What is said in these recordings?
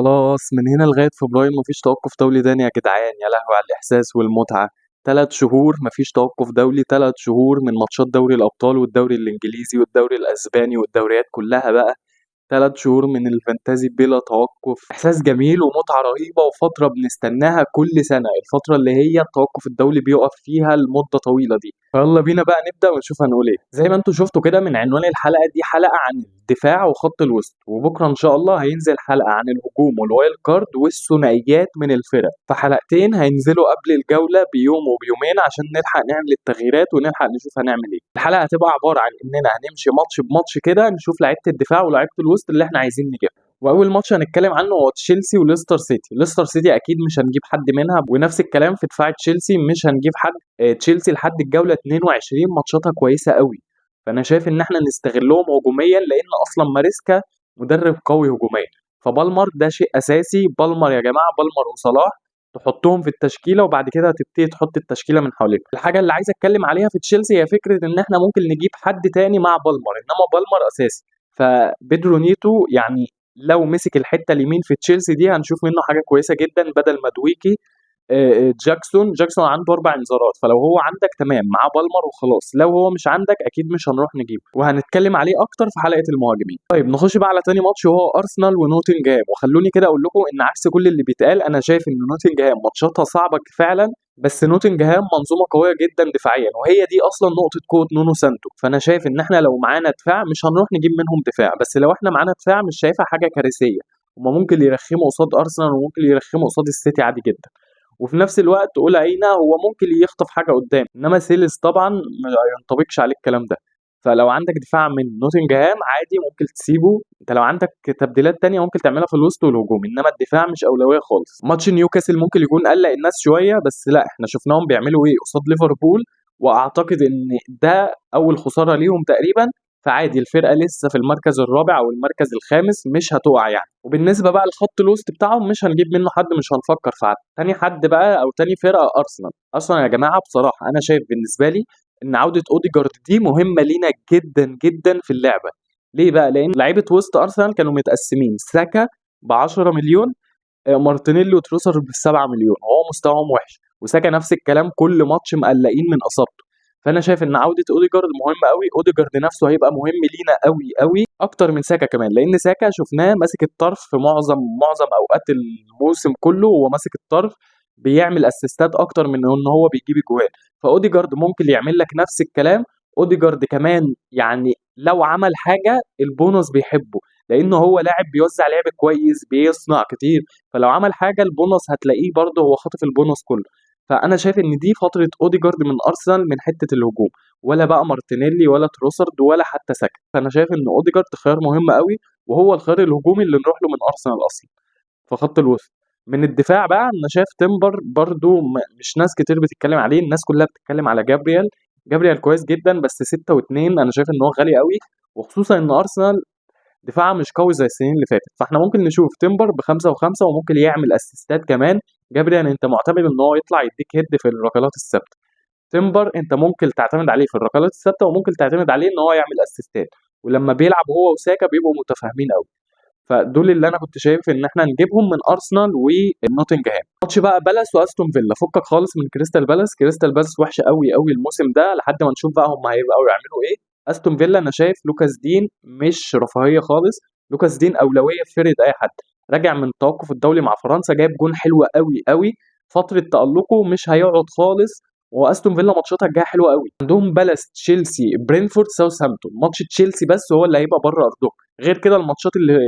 خلاص من هنا لغاية فبراير مفيش توقف دولي تاني يا جدعان، يا لهوي على الإحساس والمتعة. 3 شهور مفيش توقف دولي، 3 شهور من ماتشات دوري الأبطال والدوري الإنجليزي والدوري الأسباني والدوريات كلها بقى. 3 شهور من الفانتازي بلا توقف، إحساس جميل ومتعة رهيبة وفترة بنستناها كل سنة، الفترة اللي هي التوقف الدولي بيقف فيها لمدة طويلة دي. فيلا بينا بقى نبدأ ونشوف هنقول ايه. زي ما انتوا شفتوا كده من عنوان الحلقة دي، حلقة عن الدفاع وخط الوسط، وبكرة ان شاء الله هينزل حلقة عن الهجوم والوايلد كارد والثنائيات من الفرق. فحلقتين هينزلوا قبل الجولة بيوم وبيومين عشان نلحق نعمل التغييرات ونلحق نشوف هنعمل ايه. الحلقة هتبقى عبارة عن اننا هنمشي ماتش بماتش كده، نشوف لعيبة الدفاع ولعيبة الوسط اللي احنا عايزين نجيبها. واول ماتش هنتكلم عنه هو تشيلسي وليستر سيتي. ليستر سيتي اكيد مش هنجيب حد منها، ونفس الكلام في دفاع تشيلسي مش هنجيب حد. تشيلسي لحد الجوله 22 ماتشاتها كويسه قوي، فانا شايف ان احنا نستغلهم هجوميا لان اصلا ماريسكا مدرب قوي هجوميا. فبالمر ده شيء اساسي، بالمر يا جماعه، بالمر وصلاح تحطهم في التشكيله وبعد كده هتبتدي تحط التشكيله من حواليك. الحاجه اللي عايز اتكلم عليها في تشيلسي هي فكره ان احنا ممكن نجيب حد تاني مع بالمر، انما بالمر اساسي. فبيدرو نيتو يعني لو مسك الحته اليمين في تشيلسي دي هنشوف منه حاجه كويسه جدا بدل مدويكي. جاكسون عنده 4 انذارات، فلو هو عندك تمام معاه بالمر وخلاص، لو هو مش عندك اكيد مش هنروح نجيبه، وهنتكلم عليه اكتر في حلقه المهاجمين. طيب نخش بقى على تاني ماتش وهو ارسنال ونوتنجهام. وخلوني كده اقول لكم ان عكس كل اللي بيتقال، انا شايف ان نوتنجهام ماتشاتها صعبه فعلا، بس نوتنجهام منظومه قويه جدا دفاعيا، وهي دي اصلا نقطه قوه نونو سانتو. فانا شايف ان احنا لو معانا دفاع مش هنروح نجيب منهم دفاع، بس لو احنا معانا دفاع مش شايفها حاجه كارثيه. هما ممكن يرخموا قصاد ارسنال وممكن يرخموا قصاد السيتي عادي جدا، وفي نفس الوقت قول عينا هو ممكن يخطف حاجه قدام، انما سيلس طبعا ما ينطبقش عليه الكلام ده. فلو عندك دفاع من نوتنجهام عادي ممكن تسيبه، انت لو عندك تبديلات تانية ممكن تعملها في الوسط والهجوم، انما الدفاع مش اولويه خالص. ماتش نيوكاسل ممكن يكون قلق الناس شويه، بس لا احنا شفناهم بيعملوا ايه قصاد ليفربول، واعتقد ان ده اول خساره ليهم تقريبا. فعادي الفرقه لسه في المركز الرابع او المركز الخامس، مش هتقع يعني. وبالنسبه بقى لخط الوسط بتاعهم مش هنجيب منه حد، مش هنفكر في حد تاني. حد بقى او تاني فرقه ارسنال. اصلا يا جماعه بصراحه انا شايف بالنسبه لي ان عوده اوديجارد دي مهمه لينا جدا جدا في اللعبه. ليه بقى؟ لان لعيبه وسط ارسنال كانوا متقسمين: ساكا ب 10 مليون، مارتينيلي وتروسر ب7 مليون، وهو مستواهم وحش، وساكا نفس الكلام كل ماتش مقلقين من اصابته. فانا شايف ان عوده اوديجارد مهمه قوي. اوديجارد نفسه هيبقى مهم لينا قوي قوي اكتر من ساكا كمان، لان ساكا شفناه ماسك الطرف في معظم اوقات الموسم كله، هو ماسك الطرف بيعمل اسيستات اكتر من ان هو بيجيب اجوان. فاوديجارد ممكن يعمل لك نفس الكلام. اوديجارد كمان يعني لو عمل حاجه البونص بيحبه، لانه هو لاعب بيوزع لعب كويس بيصنع كتير، فلو عمل حاجه البونص هتلاقيه برضه هو خاطف البونص كله. فانا شايف ان دي فتره اوديجارد من ارسنال من حته الهجوم، ولا بقى مارتينيلي ولا تروسرد ولا حتى ساكا. فانا شايف ان اوديجارد خيار مهم قوي، وهو الخيار الهجومي اللي نروح له من ارسنال اصلا في خط الوسط. من الدفاع بقى انا شايف تمبر برضو مش ناس كتير بتتكلم عليه، الناس كلها بتتكلم على جابريال. جابريال كويس جدا بس 6 و2 انا شايف ان هو غالي قوي، وخصوصا ان ارسنال دفاعها مش قوي زي السنين اللي فاتت. فاحنا ممكن نشوف تمبر ب5 و5 وممكن يعمل اسيستات كمان. جابريال انت معتمد ان هو يطلع يديك هيد في الركلات الثابته. تمبر انت ممكن تعتمد عليه في الركلات الثابته وممكن تعتمد عليه ان هو يعمل اسيستات، ولما بيلعب هو وساكا بيبقوا متفاهمين قوي. فدول اللي انا كنت شايف ان احنا نجيبهم من ارسنال ونوتنجهام. ماتش بقى بالاس واستون فيلا، فكك خالص من كريستال بالاس. كريستال بالاس وحشه قوي قوي الموسم ده لحد ما نشوف بقى هم هيبقوا يعملوا ايه. استون فيلا انا شايف لوكاس دين مش رفاهيه خالص، لوكاس دين اولويه في فرقه اي حد. راجع من التوقف الدولي مع فرنسا جايب جون حلوه قوي قوي، فتره تالقه مش هيقعد خالص. واستون فيلا ماتشاتها الجايه حلوه قوي، عندهم بالاس، تشيلسي، برينفورد، ساوثهامبتون. ماتش تشيلسي بس هو اللي هيبقى بره ارضهم، غير كده الماتشات اللي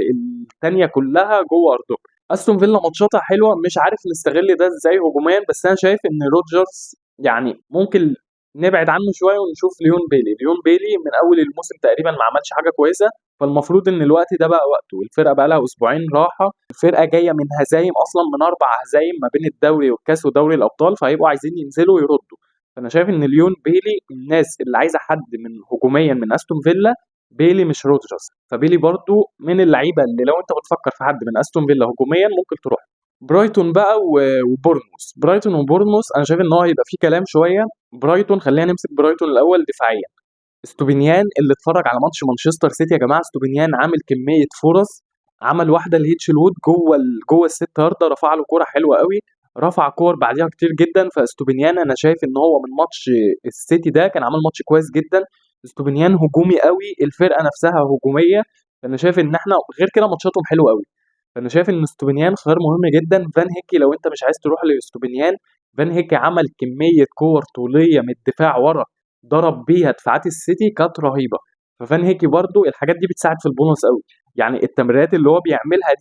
التانية كلها جوه ارضهم. استون فيلا ماتشاتها حلوه، مش عارف نستغل ده ازاي هجوميا، بس انا شايف ان روجرز يعني ممكن نبعد عنه شويه ونشوف ليون بيلي. ليون بيلي من اول الموسم تقريبا ما عملش حاجه كويسه، فالمفروض ان الوقت ده بقى وقته. الفرقه بقى لها اسبوعين راحه، الفرقه جايه من هزايم اصلا، من 4 هزايم ما بين الدوري والكاس ودوري الابطال، فهيبقوا عايزين ينزلوا يردوا. فانا شايف ان ليون بيلي الناس اللي عايزه حد من هجوميا من استون فيلا بيلي مش روجرز. فبيلي برضو من اللعيبه اللي لو انت بتفكر في حد من استون فيلا هجوميا ممكن تروح. برايتون بقى وبورنموث. برايتون وبورنموث انا شايف ان هو هيبقى فيه كلام شويه. برايتون خلينا نمسك برايتون الاول دفاعيا. استوبينيان اللي اتفرج على ماتش مانشستر سيتي يا جماعه، استوبينيان عامل كميه فرص عمل واحده الهيتش الوود جوه الست ياردة، رفع له كوره حلوه قوي، رفع كور بعديها كتير جدا. فاستوبينيان انا شايف ان هو من ماتش السيتي ده كان عمل ماتش كويس جدا. استوبينيان هجومي قوي، الفرقه نفسها هجوميه. فانا شايف ان احنا غير كده ماتشاتهم حلوه قوي. فانا شايف ان استوبينيان خيار مهم جدا. فان هيكي لو انت مش عايز تروح لاستوبينيان، فان هيكي عمل كميه كور طوليه من الدفاع ورا، ضرب بيها دفاعات السيتي كانت رهيبه. ففان هيكي برضو الحاجات دي بتساعد في البونص قوي. يعني التمريرات اللي هو بيعملها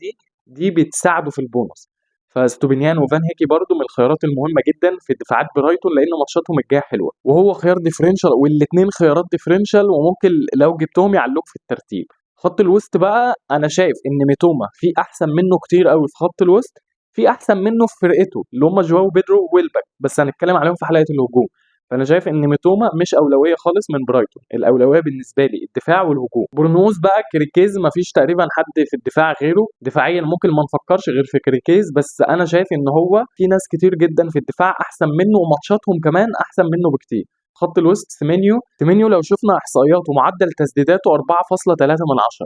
دي بتساعده في البونص. فستوبينيان وفان هيكي برضو من الخيارات المهمه جدا في دفاعات برايتون، لان ماتشاتهم الجايه حلوه، وهو خيار ديفرنشال، والاثنين خيارات ديفرنشال، وممكن لو جبتهم يعلوك في الترتيب. خط الوسط بقى انا شايف ان ميتوما في احسن منه كتير قوي في خط الوسط، في احسن منه في فرقته اللي هم جواو بيدرو وويلبك، بس هنتكلم عليهم في حلقه الهجوم. فانا شايف ان ميتوما مش اولويه خالص من برايتون، الاولويه بالنسبه لي الدفاع والهجوم. برونوز بقى كريكيز، ما فيش تقريبا حد في الدفاع غيره، دفاعيا ممكن ما نفكرش غير في كريكيز، بس انا شايف ان هو في ناس كتير جدا في الدفاع احسن منه، وماتشاتهم كمان احسن منه بكتير. خط الوسط سيمينيو لو شفنا احصائياته معدل تسديداته 4.3 من 10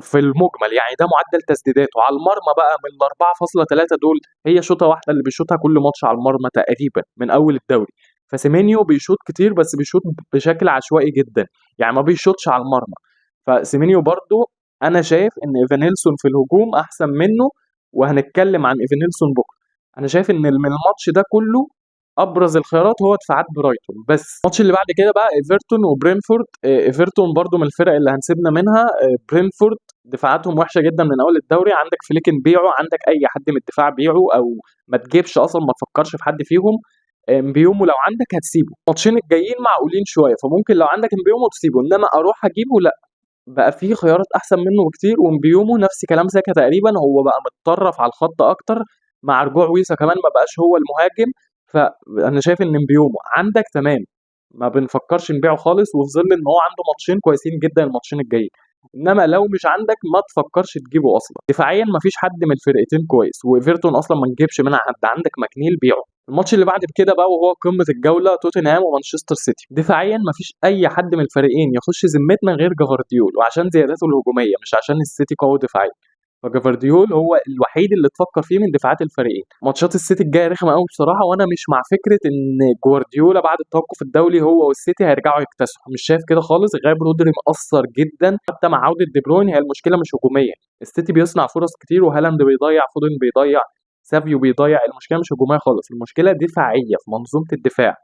في المجمل، يعني ده معدل تسديداته على المرمى. بقى من ال 4.3 دول هي شوطه واحده اللي بيشوطها كل ماتش على المرمى تقريبا من اول الدوري. فسيمينيو بيشوط كتير بس بيشوط بشكل عشوائي جدا، يعني ما بيشوطش على المرمى. فسيمينيو برضو انا شايف ان ايفانيلسون في الهجوم احسن منه، وهنتكلم عن ايفانيلسون بكره. انا شايف ان من الماتش ده كله ابرز الخيارات هو دفاعات برايتون. بس الماتش اللي بعد كده بقى ايفرتون وبرينفورد. ايفرتون برضو من الفرق اللي هنسيبنا منها. برينفورد دفاعاتهم وحشه جدا من اول الدوري، عندك فليكن بيعه، عندك اي حد من الدفاع بيعه، او ما تجيبش اصلا، ما تفكرش في حد فيهم. امبيومو لو عندك هتسيبه، الماتشين الجايين معقولين شويه، فممكن لو عندك امبيومو تسيبه، انما اروح اجيبه لا. بقى في خيارات احسن منه بكتير. ومبيومو نفس كلام ساكا تقريبا، هو بقى متطرف على الخط اكتر، مع رجوع ويسا كمان ما بقاش هو المهاجم. فانا شايف ان مبيومو عندك تمام، ما بنفكرش نبيعه خالص، وفي ظل ان هو عنده ماتشين كويسين جدا الماتشين الجايين. انما لو مش عندك ما تفكرش تجيبه اصلا. دفاعيا ما فيش حد من الفرقتين كويس، وايفرتون اصلا ما نجيبش منها حد، عندك ماكنيل بيعه. الماتش اللي بعد كده بقى وهو قمه الجوله، توتنهام ومانشستر سيتي. دفاعيا ما فيش اي حد من الفريقين يخش ذمتنا غير جافارديول، وعشان زيادته الهجوميه مش عشان السيتي قوي دفاعيا. فجافارديول هو الوحيد اللي تفكر فيه من دفاعات الفريقين. ماتشات السيتي الجايه رخمه قوي بصراحه، وانا مش مع فكره ان جوارديولا بعد التوقف الدولي هو والسيتي هيرجعوا يكتسحوا، مش شايف كده خالص. غياب رودري مأثر جدا، حتى مع عوده دي بروين هي المشكله مش هجوميه. السيتي بيصنع فرص كتير، وهالاند بيضيع، فودن بيضيع، سافيو بيضيع. المشكله مش هجوميه خالص، المشكله دفاعيه في منظومه الدفاع.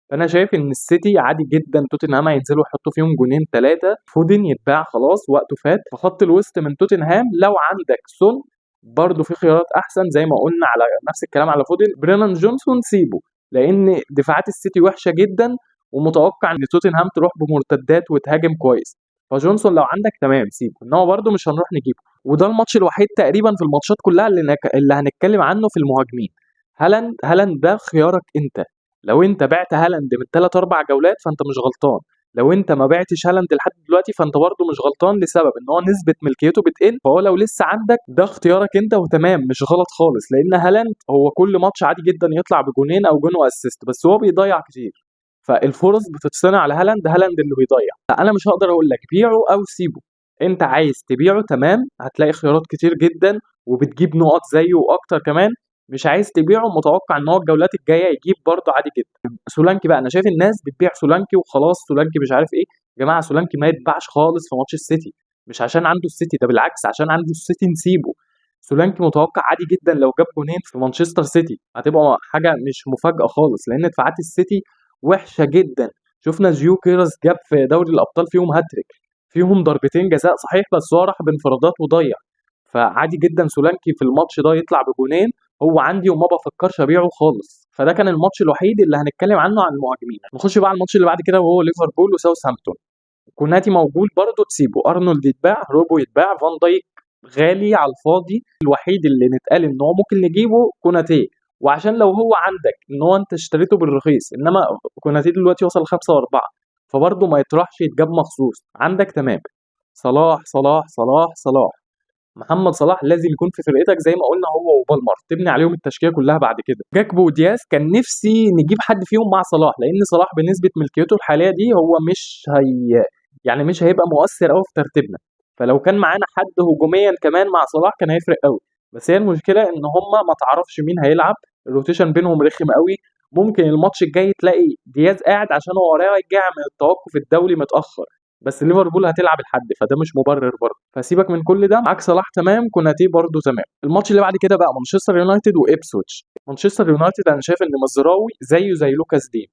فانا شايف ان السيتي عادي جدا توتنهام هينزلوا يحطوا فيهم جونين ثلاثه، فودن يتباع خلاص وقته فات. فخط الوسط من توتنهام لو عندك سون برضه في خيارات احسن، زي ما قلنا على نفس الكلام على فودن. برينان جونسون سيبه، لان دفاعات السيتي وحشه جدا، ومتوقع ان توتنهام تروح بمرتدات وتهاجم كويس. فجونسون لو عندك تمام سيبه، انما برضه مش هنروح نجيبه. وده الماتش الوحيد تقريبا في الماتشات كلها اللي هنتكلم عنه في المهاجمين. هالاند ده خيارك انت. لو انت بعت هالاند من 3 4 جولات فانت مش غلطان. لو انت ما بعتش هالاند لحد دلوقتي فانت برضه مش غلطان، لسبب ان هو نسبه ملكيته بتقل. فهو لو لسه عندك ده اختيارك انت، وتمام مش غلط خالص، لان هالاند هو كل ماتش عادي جدا يطلع بجونين او جون واسيست، بس هو بيضيع كتير. فالفرص بتتصنع على هالاند اللي بيضيع. انا مش هقدر اقول لك بيعه او سيبه. انت عايز تبيعه تمام، هتلاقي خيارات كتير جدا وبتجيب نقط زيه واكتر كمان. مش عايز تبيعه، متوقع ان هو الجولات الجايه يجيب برضه عادي جدا. سولانكي بقى، انا شايف الناس بتبيع سولانكي وخلاص، سولانكي مش عارف ايه. يا جماعه سولانكي ما يتباعش خالص في ماتش السيتي، مش عشان عنده السيتي، ده بالعكس عشان عنده السيتي نسيبه. سولانكي متوقع عادي جدا لو جاب جونين في مانشستر سيتي هتبقى حاجه مش مفاجاه خالص، لان دفاعات السيتي وحشه جدا. شفنا جيو كيرس جاب في دوري الابطال فيهم هاتريك، فيهم ضربتين جزاء صحيح، بس هو راح بانفرادات وضيع. فعادي جدا سولانكي في الماتش ده يطلع بجونين، هو عندي وما بفكرش ابيعه خالص. فده كان الماتش الوحيد اللي هنتكلم عنه عن المهاجمين. نخش بقى على الماتش اللي بعد كده وهو ليفربول وساوثهامبتون. كوناتي موجود برضه تسيبه، ارنولد يتباع، روبو يتباع، فان دايك غالي على الفاضي. الوحيد اللي نتقال ان هو ممكن نجيبه كوناتي، وعشان لو هو عندك ان هو انت اشتريته بالرخيص، انما كوناتي دلوقتي وصل 5 و4، فبرضه ما يطرحش يتجاب مخصوص. عندك تمام صلاح صلاح صلاح صلاح. محمد صلاح لازم يكون في فرقتك زي ما قلنا، هو وبالمر تبني عليهم التشكيله كلها. بعد كده جاكبو ودياز، كان نفسي نجيب حد فيهم مع صلاح، لان صلاح بنسبه ملكيته الحاليه دي هو مش هي، يعني مش هيبقى مؤثر قوي في ترتيبنا. فلو كان معانا حد هجوميا كمان مع صلاح كان هيفرق قوي. بس هي المشكله ان هما ما تعرفش مين هيلعب، الروتيشن بينهم رخم قوي. ممكن الماتش الجاي تلاقي دياز قاعد عشان هو راجع من التوقف الدولي متاخر، بس ليفربول هتلعب الحد، فده مش مبرر برضه. فسيبك من كل ده، معاك صلاح تمام، كوناتي برضه تمام. الماتش اللي بعد كده بقى مانشستر يونايتد وابسويتش. مانشستر يونايتد انا شايف ان مزراوي زيه زي لوكاس دين،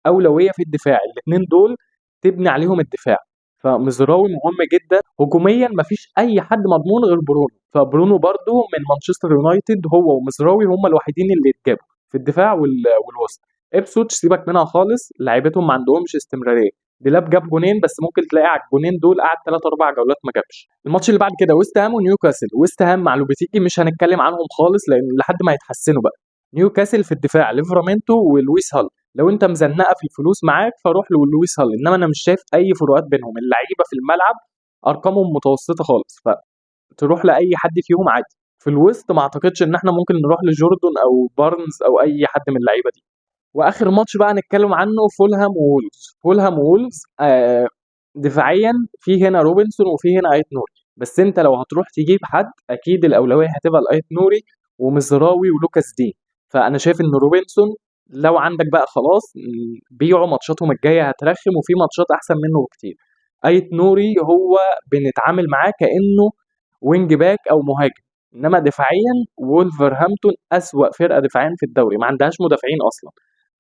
اولويه في الدفاع، الاثنين دول تبني عليهم الدفاع. فمزراوي مهم جدا هجوميا، مفيش اي حد مضمون غير برونو، فبرونو برضو من مانشستر يونايتد، هو ومزراوي هم الوحيدين اللي يتجابوا في الدفاع والوسط. ابسوتش سيبك منها خالص، لعيبتهم ما عندهمش استمراريه. ديلاب جاب جونين بس، ممكن تلاقي على الجونين دول قعد 3 4 جولات ما جابش. الماتش اللي بعد كده ويست هام ونيوكاسل. ويست هام مع لوبيتيجي مش هنتكلم عنهم خالص لان لحد ما يتحسنوا بقى. نيوكاسل في الدفاع ليفرامينتو ولويس هال، لو انت مزنقه في الفلوس معاك فروح للويس هال، انما انا مش شايف اي فروقات بينهم، اللعيبه في الملعب ارقامهم متوسطه خالص، فتروح لاي حد فيهم عادي. في الوسط ما اعتقدش ان احنا ممكن نروح لجوردون او بارنز او اي حد من اللعيبه دي. واخر ماتش بقى نتكلم عنه فولهام وولز. فولهام وولز دفاعيا في هنا روبنسون وفي هنا ايت نوري، بس انت لو هتروح تجيب حد اكيد الاولويه هتبقى لايت نوري ومزراوي ولوكاس دين. فانا شايف ان روبنسون لو عندك بقى خلاص بيعوا، ماتشاتهم الجايه هترخم وفي ماتشات احسن منه بكتير. ايت نوري هو بنتعامل معاه كانه وينج باك او مهاجم، انما دفاعيا وولفرهامبتون اسوأ فرقه دفاعيا في الدوري، ما عندهاش مدافعين اصلا.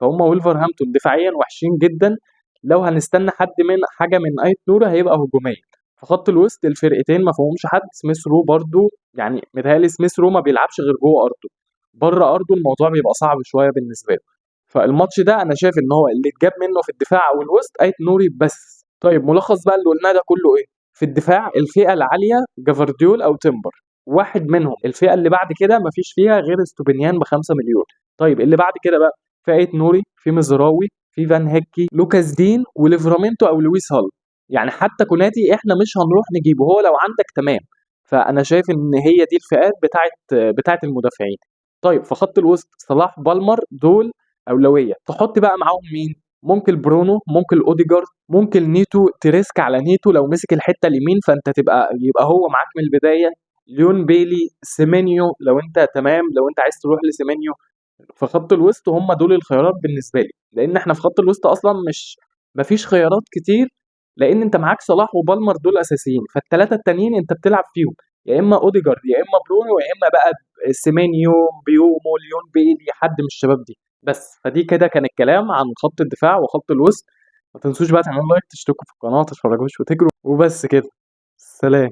فهم وولفرهامبتون دفاعيا وحشين جدا. لو هنستنى حد من حاجه من ايت نوري هيبقى هجوميا. في خط الوسط الفرقتين ما فيهمش حد. سميث رو برضو يعني متهيألي سميث رو ما بيلعبش غير جوه ارضه، بره ارضه الموضوع بيبقى صعب شويه بالنسبه له. فالماتش ده انا شايف ان هو اللي اتجاب منه في الدفاع او الوسط ايت نوري بس. طيب ملخص بقى اللي قلناه ده كله ايه؟ في الدفاع الفئه العاليه جافارديول او تمبر، واحد منهم. الفئه اللي بعد كده مفيش فيها غير استوبينيان ب 5 مليون. طيب اللي بعد كده بقى في ايت نوري، في مزراوي، في فان هيكي، لوكاس دين وليفرامينتو او لويس هال. يعني حتى كوناتي احنا مش هنروح نجيبه، هو لو عندك تمام. فانا شايف ان هي دي الفئات بتاعت المدافعين. طيب في خط الوسط صلاح بالمر دول اولويه. تحط بقى معاهم مين؟ ممكن برونو، ممكن اوديجارد، ممكن نيتو، تريسك على نيتو لو مسك الحته اليمين فانت يبقى هو معاك من البدايه. ليون بيلي، سيمينيو لو انت تمام، لو انت عايز تروح لسيمينيو. في خط الوسط هم دول الخيارات بالنسبه لي، لان احنا في خط الوسط اصلا مش مفيش خيارات كتير، لان انت معاك صلاح وبالمر دول اساسيين، فالثلاثه التانيين انت بتلعب فيهم يا اما اوديجارد يا اما برونو يا اما بقى سيمينيو، بيومو، ليون بيلي، حد من الشباب دي. بس فدي كده كان الكلام عن خط الدفاع وخط الوسط. ما تنسوش بقى تعملوا لايك، تشتركوا في القناه، تتفرجوش وتجروا وبس كده. سلام.